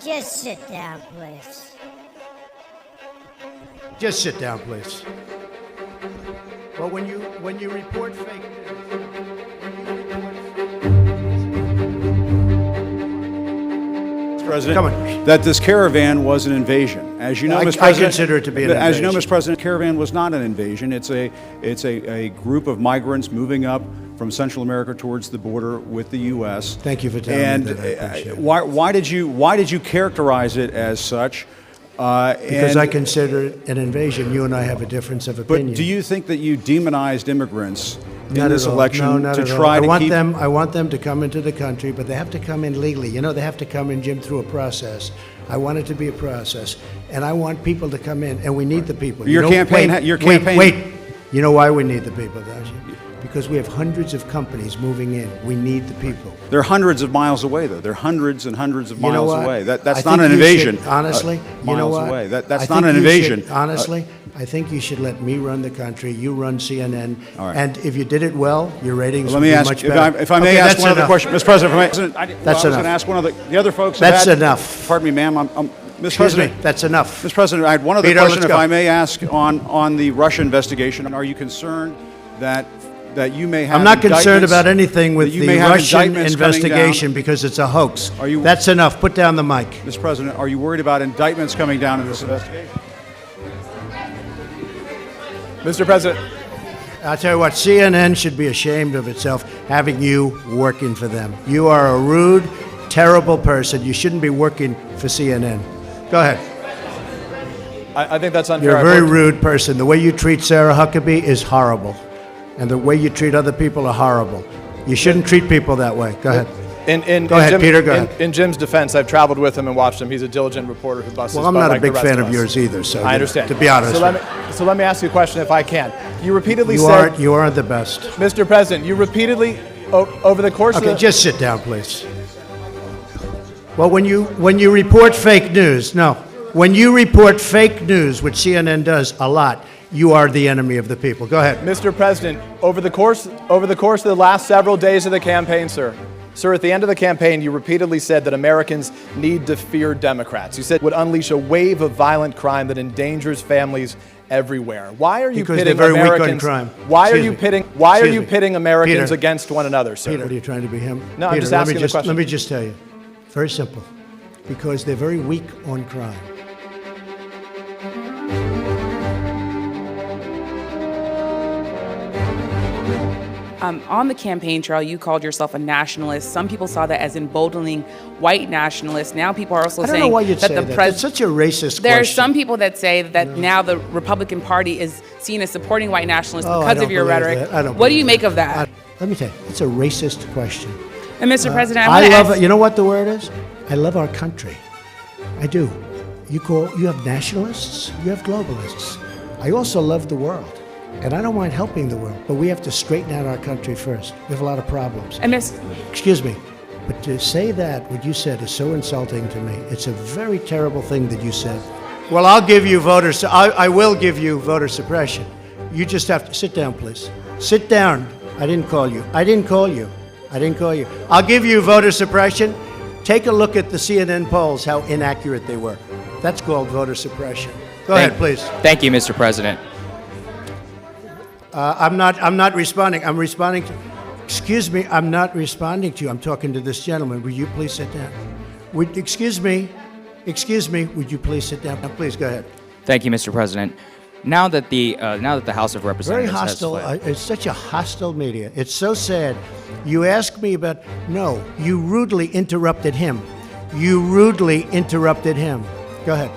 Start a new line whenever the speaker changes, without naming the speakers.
Just sit down, please.
Just sit down, please. Well, when you report fake news,
President,
come on.
that this caravan was an invasion. As you know, Mr. President,
I consider it to be an invasion.
As you know, Mr. President, caravan was not an invasion. It's a group of migrants moving up from Central America towards the border with the U.S.
Thank you for telling me that. I appreciate it.
Why did you characterize it as such?
Because I consider it an invasion. You and I have a difference of opinion.
But do you think that you demonized immigrants
in
this election to try to keep?
I want them to come into the country, but they have to come in legally. You know, they have to come in, Jim, through a process. I want it to be a process, and I want people to come in, and we need the people.
Your campaign.
Wait. You know why we need the people, don't you? Because we have hundreds of companies moving in. We need the people.
They're hundreds of miles away, though. They're hundreds and hundreds of miles away. That's not an invasion.
Honestly, you know what?
Away. That's not an invasion.
Honestly, I think you should let me run the country. You run CNN.
All right.
And if you did it well, your ratings would
be
much better.
If I may ask one other question, Mr. President.
That's enough.
I was going to ask one of the other folks.
That's enough.
Pardon me, ma'am. Mr. President,
that's enough.
Mr. President, I had one other question, if I may ask, on the Russia investigation. Are you concerned that you may have?
I'm not concerned about anything with the Russian investigation because it's a hoax. That's enough. Put down the mic.
Mr. President, are you worried about indictments coming down in this investigation?
Mr. President.
I'll tell you what, CNN should be ashamed of itself having you working for them. You are a rude, terrible person. You shouldn't be working for CNN. Go ahead.
I think that's unfair.
You're a very rude person. The way you treat Sarah Huckabee is horrible. And the way you treat other people are horrible. You shouldn't treat people that way. Go ahead. Go ahead, Peter. Go ahead.
In Jim's defense, I've traveled with him and watched him. He's a diligent reporter who busts his butt.
Well, I'm not
like
a big
the rest
fan
of
of yours either. So
I understand.
To be honest.
So let me ask you a question, if I can. You repeatedly said
you aren't the best,
Mr. President. You repeatedly over the course of
just sit down, please. Well, when you report fake news, when you report fake news, which CNN does a lot, you are the enemy of the people. Go ahead.
Mr. President, over the course of the last several days of the campaign, sir, at the end of the campaign, you repeatedly said that Americans need to fear Democrats. You said it would unleash a wave of violent crime that endangers families everywhere. Why are you pitting Americans?
Weak on crime.
Why are you pitting Americans against one another, sir?
Peter, what are you trying to be him?
No,
Peter,
I'm just asking the question.
Let me just tell you, very simple, because they're very weak on crime.
On the campaign trail, you called yourself a nationalist. Some people saw that as emboldening white nationalists. Now people are also saying
I don't know why you'd
that
say
the
that. That's such a racist
There
question.
are some people that say that now the Republican Party is seen as supporting white nationalists
I
because
don't
of your
believe
rhetoric.
that.
What do you make of that?
Let me tell you, it's a racist question.
And Mr. President,
I love it. You know what the word is? I love our country. I do. You have nationalists, you have globalists. I also love the world. And I don't mind helping the world, but we have to straighten out our country first. We have a lot of problems.
And
Excuse me, but to say that, what you said, is so insulting to me. It's a very terrible thing that you said. Well, I'll give you I will give you voter suppression. You just have to sit down, please. Sit down. I didn't call you. I'll give you voter suppression. Take a look at the CNN polls, how inaccurate they were. That's called voter suppression. Go ahead, please.
Thank you, Mr. President.
I'm not responding. I'm responding to. Excuse me. I'm not responding to you. I'm talking to this gentleman. Will you please sit down? Excuse me. Would you please sit down? Please go ahead.
Thank you, Mr. President. Now that the House of Representatives
very hostile. It's such a hostile media. It's so sad. You ask me about. No, you rudely interrupted him. Go ahead.